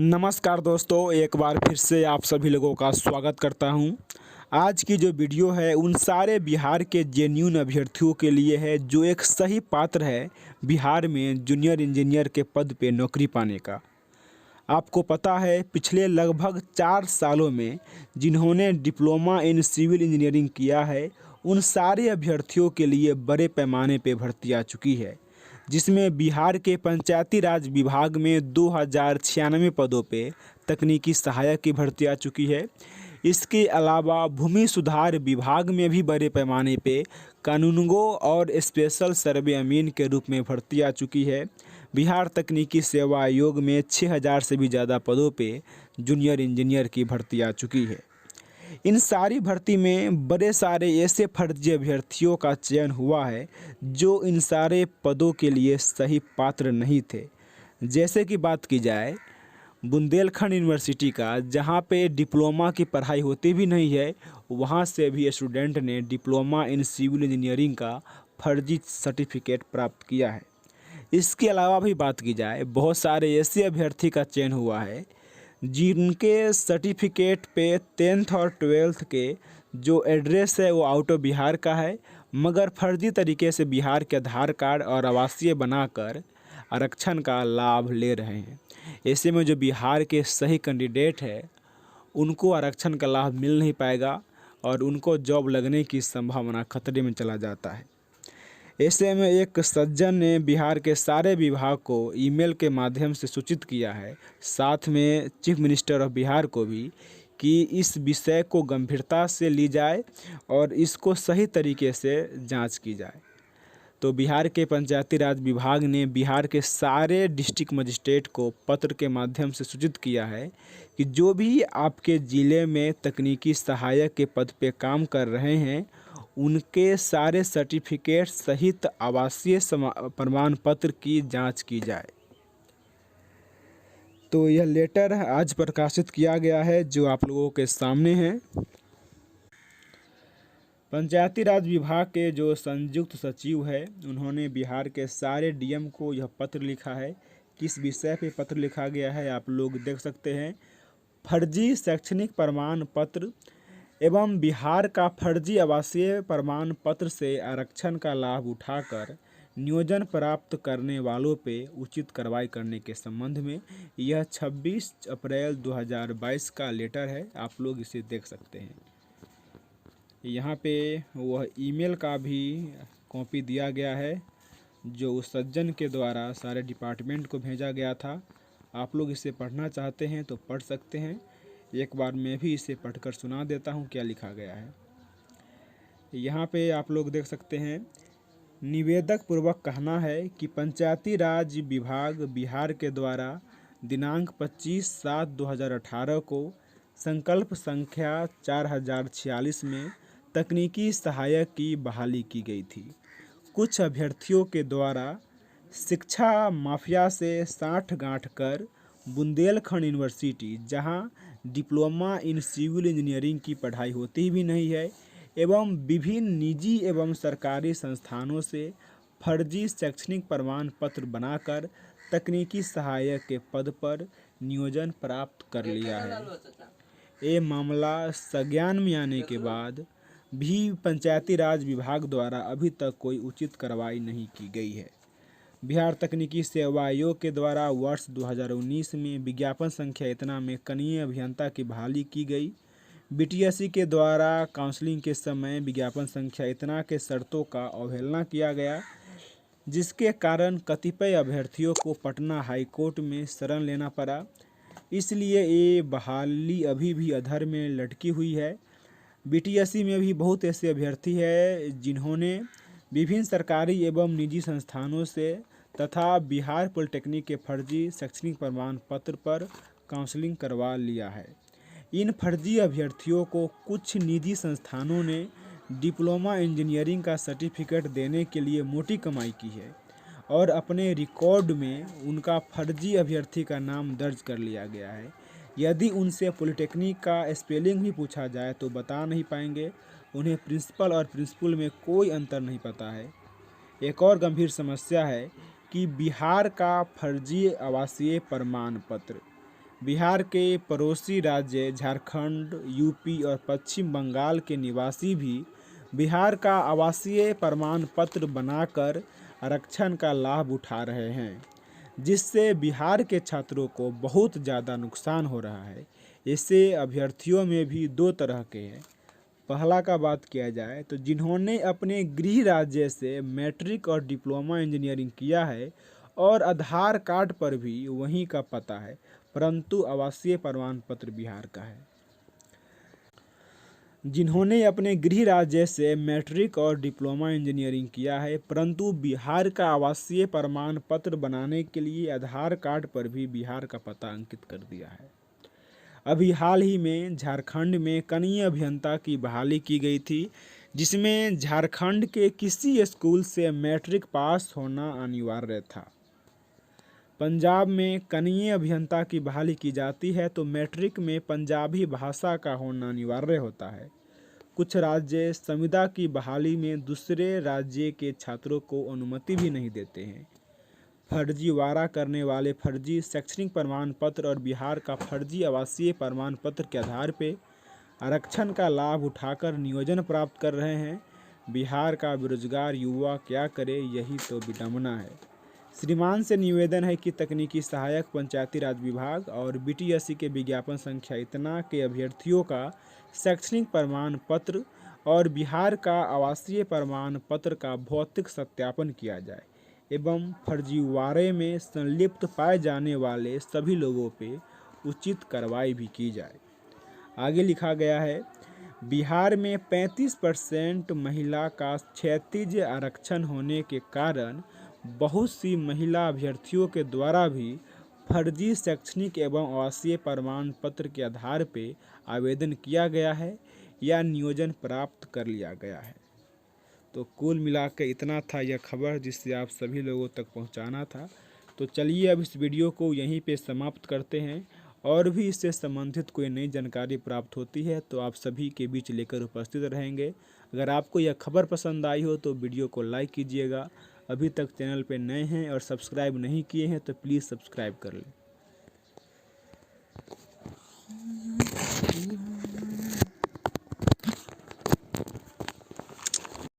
नमस्कार दोस्तों, एक बार फिर से आप सभी लोगों का स्वागत करता हूं। आज की जो वीडियो है उन सारे बिहार के जेन्युइन अभ्यर्थियों के लिए है जो एक सही पात्र है बिहार में जूनियर इंजीनियर के पद पे नौकरी पाने का। आपको पता है पिछले लगभग 4 सालों में जिन्होंने डिप्लोमा इन सिविल इंजीनियरिंग किया है उन सारे अभ्यर्थियों के लिए बड़े पैमाने पे भर्ती आ चुकी है, जिसमें बिहार के पंचायती राज विभाग में 2096 पदों पे तकनीकी सहायक की भर्ती आ चुकी है। इसके अलावा भूमि सुधार विभाग में भी बड़े पैमाने पे कानूनगो और स्पेशल सर्वे अमीन के रूप में भर्ती आ चुकी है। बिहार तकनीकी सेवा आयोग में 6000 से भी ज़्यादा पदों पे जूनियर इंजीनियर की भर्ती आ चुकी है। इन सारी भर्ती में बड़े सारे ऐसे फर्जी अभ्यर्थियों का चयन हुआ है जो इन सारे पदों के लिए सही पात्र नहीं थे। जैसे कि बात की जाए बुंदेलखंड यूनिवर्सिटी का, जहाँ पे डिप्लोमा की पढ़ाई होती भी नहीं है, वहाँ से भी स्टूडेंट ने डिप्लोमा इन सिविल इंजीनियरिंग का फर्जी सर्टिफिकेट प्राप्त किया है। इसके अलावा भी बात की जाए बहुत सारे ऐसे अभ्यर्थी का चयन हुआ है जिनके सर्टिफिकेट पे 10th और 12th के जो एड्रेस है वो आउट ऑफ बिहार का है, मगर फर्जी तरीके से बिहार के आधार कार्ड और आवासीय बनाकर आरक्षण का लाभ ले रहे हैं। ऐसे में जो बिहार के सही कैंडिडेट है उनको आरक्षण का लाभ मिल नहीं पाएगा और उनको जॉब लगने की संभावना खतरे में चला जाता है। ऐसे में एक सज्जन ने बिहार के सारे विभाग को ईमेल के माध्यम से सूचित किया है, साथ में चीफ मिनिस्टर ऑफ बिहार को भी, कि इस विषय को गंभीरता से ली जाए और इसको सही तरीके से जांच की जाए। तो बिहार के पंचायती राज विभाग ने बिहार के सारे डिस्ट्रिक्ट मजिस्ट्रेट को पत्र के माध्यम से सूचित किया है कि जो भी आपके ज़िले में तकनीकी सहायक के पद पे काम कर रहे हैं उनके सारे सर्टिफिकेट सहित आवासीय प्रमाण पत्र की जांच की जाए। तो यह लेटर आज प्रकाशित किया गया है जो आप लोगों के सामने है। पंचायती राज विभाग के जो संयुक्त सचिव है उन्होंने बिहार के सारे डीएम को यह पत्र लिखा है। किस विषय पे पत्र लिखा गया है आप लोग देख सकते हैं। फर्जी शैक्षणिक प्रमाण पत्र एवं बिहार का फर्जी आवासीय प्रमाण पत्र से आरक्षण का लाभ उठाकर नियोजन प्राप्त करने वालों पे उचित कार्रवाई करने के संबंध में यह 26 अप्रैल 2022 का लेटर है। आप लोग इसे देख सकते हैं। यहाँ पे वह ईमेल का भी कॉपी दिया गया है जो उस सज्जन के द्वारा सारे डिपार्टमेंट को भेजा गया था। आप लोग इसे पढ़ना चाहते हैं तो पढ़ सकते हैं। एक बार मैं भी इसे पढ़कर सुना देता हूँ क्या लिखा गया है। यहाँ पे आप लोग देख सकते हैं। निवेदक पूर्वक कहना है कि पंचायती राज विभाग बिहार के द्वारा दिनांक 25/7/2018 को संकल्प संख्या 4046 में तकनीकी सहायक की बहाली की गई थी। कुछ अभ्यर्थियों के द्वारा शिक्षा माफिया से साठगांठ कर बुंदेलखंड यूनिवर्सिटी, जहां डिप्लोमा इन सिविल इंजीनियरिंग की पढ़ाई होती भी नहीं है, एवं विभिन्न निजी एवं सरकारी संस्थानों से फर्जी शैक्षणिक प्रमाण पत्र बनाकर तकनीकी सहायक के पद पर नियोजन प्राप्त कर लिया है। ये मामला संज्ञान में आने के बाद भी पंचायती राज विभाग द्वारा अभी तक कोई उचित कार्रवाई नहीं की गई है। बिहार तकनीकी सेवा आयोग के द्वारा वर्ष 2019 में विज्ञापन संख्या इतना में कनीय अभियंता की बहाली की गई। बीटीएससी के द्वारा काउंसलिंग के समय विज्ञापन संख्या इतना के शर्तों का अवहेलना किया गया, जिसके कारण कतिपय अभ्यर्थियों को पटना हाई कोर्ट में शरण लेना पड़ा। इसलिए ये बहाली अभी भी अधर में लटकी हुई है। बीटीएससी में भी बहुत ऐसे अभ्यर्थी हैं जिन्होंने विभिन्न सरकारी एवं निजी संस्थानों से तथा बिहार पॉलिटेक्निक के फर्जी शैक्षणिक प्रमाण पत्र पर काउंसलिंग करवा लिया है। इन फर्जी अभ्यर्थियों को कुछ निजी संस्थानों ने डिप्लोमा इंजीनियरिंग का सर्टिफिकेट देने के लिए मोटी कमाई की है और अपने रिकॉर्ड में उनका फर्जी अभ्यर्थी का नाम दर्ज कर लिया गया है। यदि उनसे पॉलिटेक्निक का स्पेलिंग भी पूछा जाए तो बता नहीं पाएंगे। उन्हें प्रिंसिपल और प्रिंसिपल में कोई अंतर नहीं पता है। एक और गंभीर समस्या है कि बिहार का फर्जी आवासीय प्रमाण पत्र बिहार के पड़ोसी राज्य झारखंड, यूपी और पश्चिम बंगाल के निवासी भी बिहार का आवासीय प्रमाण पत्र बनाकर आरक्षण का लाभ उठा रहे हैं, जिससे बिहार के छात्रों को बहुत ज़्यादा नुकसान हो रहा है। इससे अभ्यर्थियों में भी दो तरह के हैं। पहला का बात किया जाए तो जिन्होंने अपने गृह राज्य से मैट्रिक और डिप्लोमा इंजीनियरिंग किया है और आधार कार्ड पर भी वहीं का पता है, परंतु आवासीय प्रमाण पत्र बिहार का है। जिन्होंने अपने गृह राज्य से मैट्रिक और डिप्लोमा इंजीनियरिंग किया है परंतु बिहार का आवासीय प्रमाण पत्र बनाने के लिए आधार कार्ड पर भी बिहार का पता अंकित कर दिया है। अभी हाल ही में झारखंड में कनीय अभियंता की बहाली की गई थी, जिसमें झारखंड के किसी स्कूल से मैट्रिक पास होना अनिवार्य था। पंजाब में कनीय अभियंता की बहाली की जाती है तो मैट्रिक में पंजाबी भाषा का होना अनिवार्य होता है। कुछ राज्य संविदा की बहाली में दूसरे राज्य के छात्रों को अनुमति भी नहीं देते हैं। फर्जीवाड़ा करने वाले फर्जी शैक्षणिक प्रमाण पत्र और बिहार का फर्जी आवासीय प्रमाण पत्र के आधार पर आरक्षण का लाभ उठाकर नियोजन प्राप्त कर रहे हैं। बिहार का बेरोजगार युवा क्या करे, यही तो विडंबना है। श्रीमान से निवेदन है कि तकनीकी सहायक पंचायती राज विभाग और बीटीएससी के विज्ञापन संख्या इतना के अभ्यर्थियों का शैक्षणिक प्रमाण पत्र और बिहार का आवासीय प्रमाण पत्र का भौतिक सत्यापन किया जाए एवं फर्जीवाड़े में संलिप्त पाए जाने वाले सभी लोगों पे उचित कार्रवाई भी की जाए। आगे लिखा गया है, बिहार में 35% महिला का क्षैतिज आरक्षण होने के कारण बहुत सी महिला अभ्यर्थियों के द्वारा भी फर्जी शैक्षणिक एवं आवासीय प्रमाण पत्र के आधार पर आवेदन किया गया है या नियोजन प्राप्त कर लिया गया है। तो कुल मिलाकर इतना था यह खबर जिससे आप सभी लोगों तक पहुंचाना था। तो चलिए अब इस वीडियो को यहीं पे समाप्त करते हैं। और भी इससे संबंधित कोई नई जानकारी प्राप्त होती है तो आप सभी के बीच लेकर उपस्थित रहेंगे। अगर आपको यह खबर पसंद आई हो तो वीडियो को लाइक कीजिएगा। अभी तक चैनल पे नए हैं और सब्सक्राइब नहीं किए हैं तो प्लीज़ सब्सक्राइब कर लें।